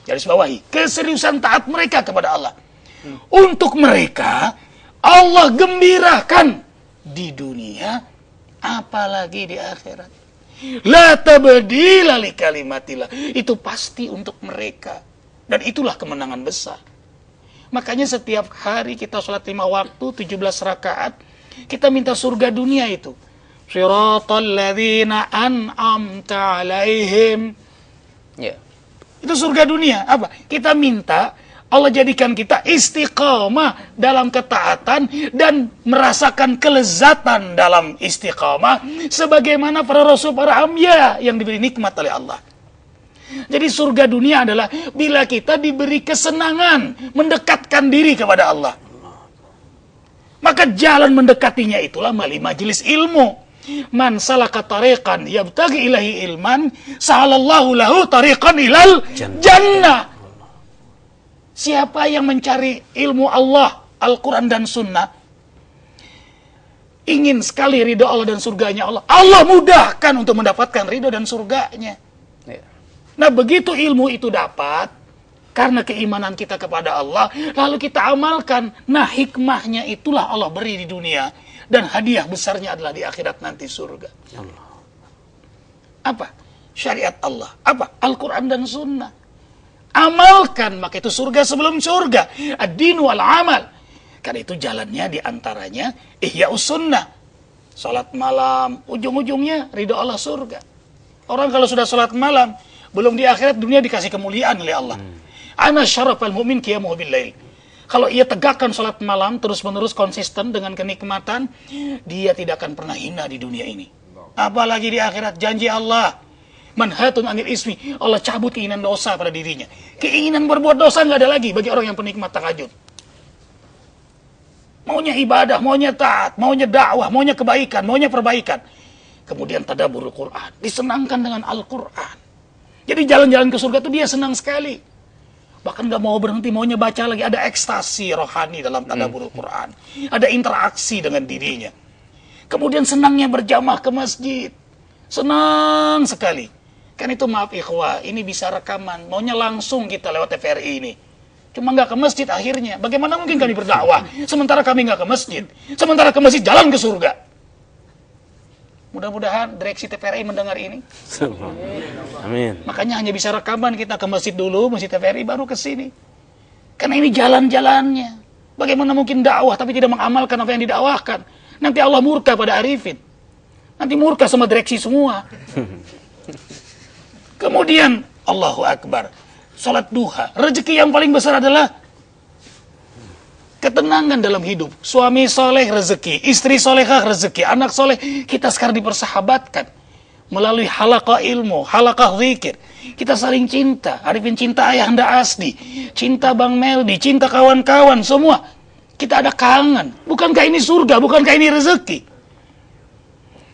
Garis bawahi, keseriusan taat mereka kepada Allah. Untuk mereka Allah gembirakan di dunia, apalagi di akhirat. La tabdila li kalimatillah. Itu pasti untuk mereka, dan itulah kemenangan besar. Makanya setiap hari kita sholat 5 waktu 17 rakaat, kita minta surga dunia itu. Shiratal ladzina an'amta alaihim. Ya. Itu surga dunia. Apa? Kita minta Allah jadikan kita istiqamah dalam ketaatan dan merasakan kelezatan dalam istiqamah sebagaimana para rasul, para anbiya yang diberi nikmat oleh Allah. Jadi surga dunia adalah bila kita diberi kesenangan mendekatkan diri kepada Allah. Maka jalan mendekatinya itulah melalui majelis ilmu. Man salaka tariqan yabtaghi ilahi ilman sahalallahu lahu tariqan ilal jannah. Siapa yang mencari ilmu Allah, Al-Quran dan Sunnah, ingin sekali ridho Allah dan surganya Allah, Allah mudahkan untuk mendapatkan ridho dan surganya. Nah, begitu ilmu itu dapat, karena keimanan kita kepada Allah, lalu kita amalkan. Nah, hikmahnya itulah Allah beri di dunia. Dan hadiah besarnya adalah di akhirat nanti surga. Apa? Syariat Allah. Apa? Al-Quran dan Sunnah. Amalkan, maka itu surga sebelum surga. Ad-dinu wal-amal. Karena itu jalannya diantaranya Ihya'us Sunnah. Salat malam, ujung-ujungnya ridho Allah surga. Orang kalau sudah salat malam, belum di akhirat, dunia dikasih kemuliaan oleh Allah. Ana syarafal mu'min qiyamuhu bil-lail. Kalau ia tegakkan salat malam terus-menerus konsisten dengan kenikmatan, dia tidak akan pernah hina di dunia ini. Apalagi di akhirat, janji Allah, manhatun anil ismi, Allah cabut keinginan dosa pada dirinya. Keinginan berbuat dosa nggak ada lagi bagi orang yang penikmat tahajud. Maunya ibadah, maunya taat, maunya dakwah, maunya kebaikan, maunya perbaikan. Kemudian tadabbur Quran, disenangkan dengan Al-Quran. Jadi jalan-jalan ke surga itu dia senang sekali. Bahkan nggak mau berhenti, maunya baca lagi. Ada ekstasi rohani dalam tadabbur Quran. Ada interaksi dengan dirinya. Kemudian senangnya berjamaah ke masjid. Senang sekali. Kan itu maaf ikhwah, ini bisa rekaman. Maunya langsung kita lewat TVRI ini. Cuma nggak ke masjid akhirnya. Bagaimana mungkin kami berdakwah sementara kami nggak ke masjid? Sementara ke masjid jalan ke surga. Mudah-mudahan direksi TVRI mendengar ini. Amin. Makanya hanya bisa rekaman, kita ke masjid dulu, masjid TVRI baru ke sini. Karena ini jalan-jalannya. Bagaimana mungkin dakwah tapi tidak mengamalkan apa yang didakwahkan? Nanti Allah murka pada arifin. Nanti murka sama direksi semua. Kemudian Allahu Akbar, salat duha. Rezeki yang paling besar adalah ketenangan dalam hidup. Suami soleh rezeki, istri solehah rezeki, anak soleh. Kita sekarang dipersahabatkan melalui halaqah ilmu, halaqah zikir. Kita saling cinta. Arifin cinta Ayahanda Asdi, cinta Bang Meldi, cinta kawan-kawan semua. Kita ada kangen. Bukankah ini surga? Bukankah ini rezeki?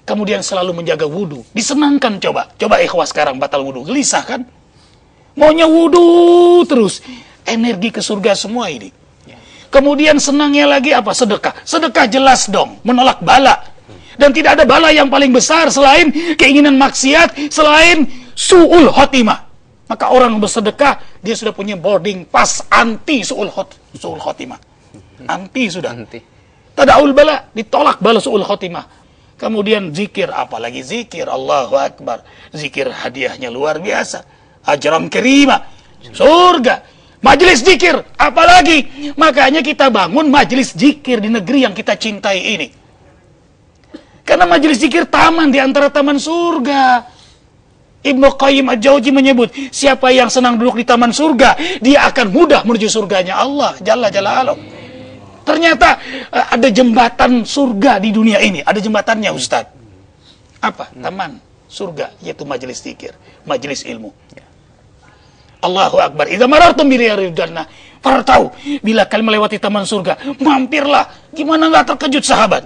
Kemudian selalu menjaga wudu. Disenangkan coba. Coba ikhwas sekarang batal wudu. Gelisah kan? Maunya wudu terus. Energi ke surga semua ini. Kemudian senangnya lagi apa? Sedekah. Sedekah jelas dong, menolak bala. Dan tidak ada bala yang paling besar selain keinginan maksiat, selain su'ul khotimah. Maka orang bersedekah, dia sudah punya boarding pass anti su'ul khotimah. Anti sudah. Tada'ul bala, ditolak bala su'ul khotimah. Kemudian zikir, apalagi zikir, Allahu Akbar. Zikir hadiahnya luar biasa. Ajran karimah, surga. Majelis zikir, apalagi. Makanya kita bangun majelis zikir di negeri yang kita cintai ini. Karena majelis zikir taman di antara taman surga. Ibnu Qayyim Al-Jauzi menyebut, siapa yang senang duduk di taman surga, dia akan mudah menuju surganya Allah Jalla Jalaluh. Ternyata ada jembatan surga di dunia ini. Ada jembatannya, Ustaz. Apa? Taman surga, yaitu majelis zikir, majelis ilmu. Allahu Akbar. Idza marartum bi riyadil jannah, fartau. Bila kalian melewati taman surga, mampirlah. Gimana enggak terkejut sahabat?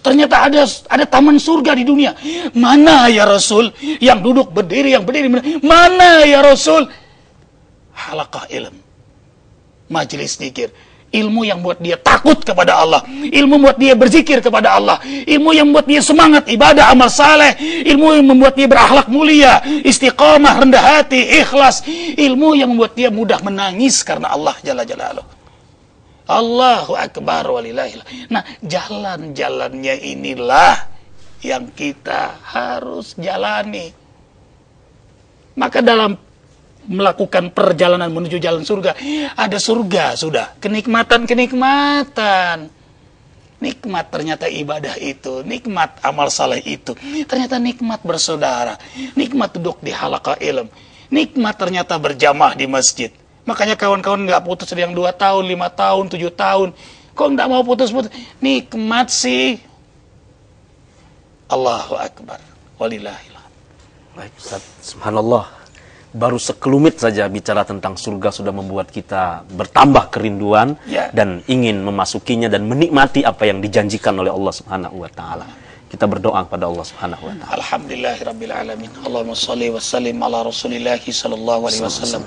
Ternyata ada taman surga di dunia. Mana ya Rasul? Yang duduk berdiri, yang berdiri. Mana ya Rasul? Halaqah ilm. Majelis zikir. Ilmu yang buat dia takut kepada Allah. Ilmu buat dia berzikir kepada Allah. Ilmu yang membuat dia semangat ibadah, amal saleh. Ilmu yang membuat dia berakhlak mulia, istiqamah, rendah hati, ikhlas. Ilmu yang membuat dia mudah menangis karena Allah Jalla Jalaluh. Allahu Akbar walillahil. Nah, jalan-jalannya inilah yang kita harus jalani. Maka dalam melakukan perjalanan menuju jalan surga, ada surga sudah, kenikmatan-kenikmatan. Nikmat ternyata ibadah itu, nikmat amal saleh itu, ternyata nikmat bersaudara, nikmat duduk di halaqah ilm, nikmat ternyata berjamaah di masjid. Makanya kawan-kawan nggak putus dari yang 2 tahun, 5 tahun, 7 tahun. Kok nggak mau putus-putus? Nikmat sih. Allahu Akbar. Walillahillah. Baik, Ustaz. Subhanallah. Baru sekelumit saja bicara tentang surga sudah membuat kita bertambah kerinduan dan ingin memasukinya dan menikmati apa yang dijanjikan oleh Allah Subhanahu wa taala. Kita berdoa kepada Allah Subhanahu wa taala. Alhamdulillahirabbil alamin. Allahumma shalli wa sallim ala Rasulillah sallallahu alaihi wasallam.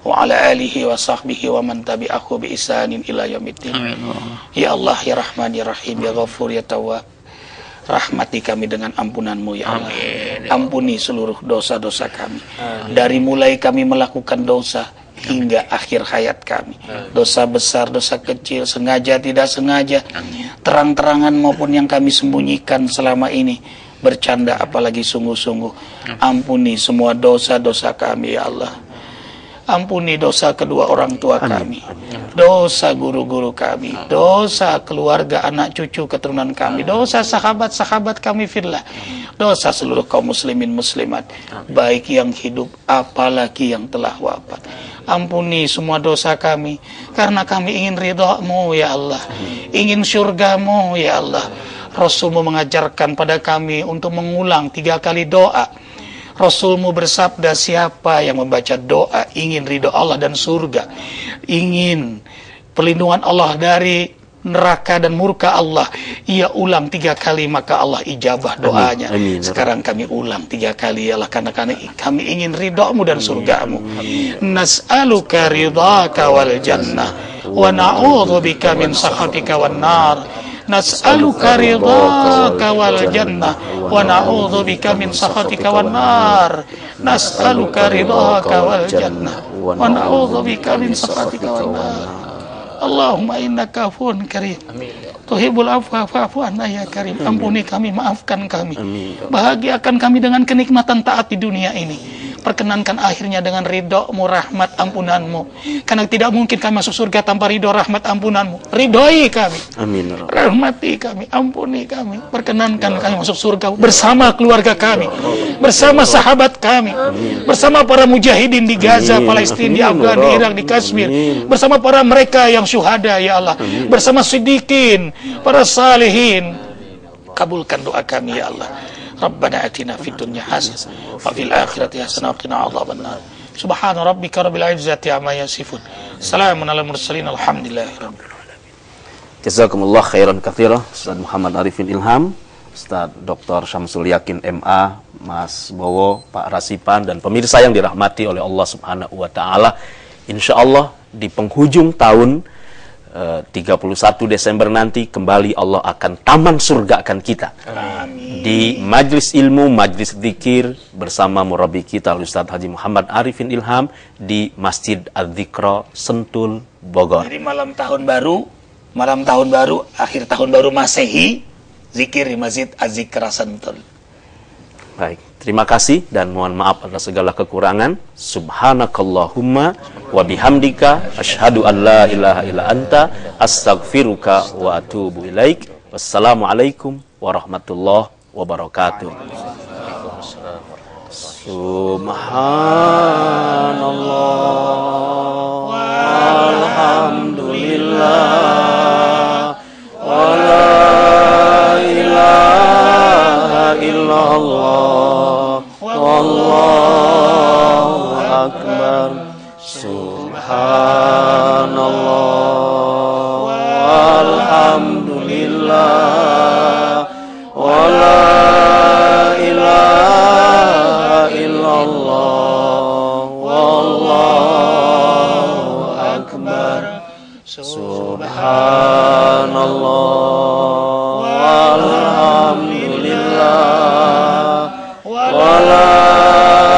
wa ala alihi wa sahbihi wa man tabi'ahu bi ihsanin ila yaumiddin. Ya Allah, ya Rahman, ya Rahim, ya Ghafur, ya Tawwab, rahmati kami dengan ampunan-Mu ya Allah. Ampuni seluruh dosa-dosa kami. Dari mulai kami melakukan dosa hingga akhir hayat kami. Dosa besar, dosa kecil, sengaja tidak sengaja, terang-terangan maupun yang kami sembunyikan selama ini, bercanda apalagi sungguh-sungguh. Ampuni semua dosa-dosa kami ya Allah. Ampuni dosa kedua orang tua kami, dosa guru-guru kami, dosa keluarga anak cucu keturunan kami, dosa sahabat-sahabat kami fillah, dosa seluruh kaum muslimin muslimat, baik yang hidup apalagi yang telah wafat. Ampuni semua dosa kami, karena kami ingin ridha-Mu ya Allah, ingin surga-Mu ya Allah. Rasul-Mu mengajarkan pada kami untuk mengulang 3 kali doa. Rasul-Mu bersabda, siapa yang membaca doa ingin ridho Allah dan surga, ingin perlindungan Allah dari neraka dan murka Allah, ia ulang 3 kali maka Allah ijabah doanya. Amin. Sekarang kami ulang 3 kali ya Allah, karena kami ingin ridho-Mu dan surga-Mu. Nas'aluka ridhaka wal jannah wa na'udzubika min sakhatika wan nar. Nas'aluka ridhaka wal jannah wa na'udzubika min sakhatika wan nar. Nas'aluka ridhaka wal jannah wa na'udzubika min sakhatika wan nar. Allahumma innaka afuwun karim, tuhibbul afwa fa'fu anna ya karim. Ampuni kami, maafkan kami, bahagiakan kami dengan kenikmatan taat di dunia ini. Perkenankan akhirnya dengan ridho-Mu, rahmat ampunan-Mu, karena tidak mungkin kami masuk surga tanpa ridho, rahmat ampunan-Mu. Ridhoi kami, amin. Rahmati kami, ampuni kami, perkenankan kami masuk surga bersama keluarga kami, bersama sahabat kami, bersama para mujahidin di Gaza, Palestina, di Afgan, di Irak, di Kashmir, bersama para mereka yang syuhada ya Allah, bersama siddiqin, para salihin. Kabulkan doa kami ya Allah. Rabbana atina fid dunya hasanah wa fil akhirati hasanah wa qina adzabannar. Subhana rabbika rabbil izzati amma yasifun. Salamun alal mursalin alhamdulillahi rabbil alamin. Jazakumullah khairan katsira Ustaz Muhammad Arifin Ilham, Ustaz Dr. Syamsul Yakin MA, Mas Bowo, Pak Rasipan, dan pemirsa yang dirahmati oleh Allah Subhanahu wa taala. Insyaallah di penghujung tahun 31 Desember nanti kembali Allah akan taman surgakan kita. Amin. Di majlis ilmu, majlis zikir bersama murabi kita Ustaz Haji Muhammad Arifin Ilham di Masjid Az-Zikra Sentul Bogor. Jadi malam tahun baru, akhir tahun baru Masehi, zikir di Masjid Az-Zikra Sentul. Baik, terima kasih dan mohon maaf atas segala kekurangan. Subhanakallahumma wa bihamdika asyhadu an la ilaha illa anta astaghfiruka wa atubu ilaik. Wassalamualaikum warahmatullahi wabarakatuh. Subhanallah walhamdulillah wa la ilaha illallah wallahu akbar. Subhanallah walhamdulillah wa la ilaha illallah wallahu akbar. Subhanallah walhamdulillah wa la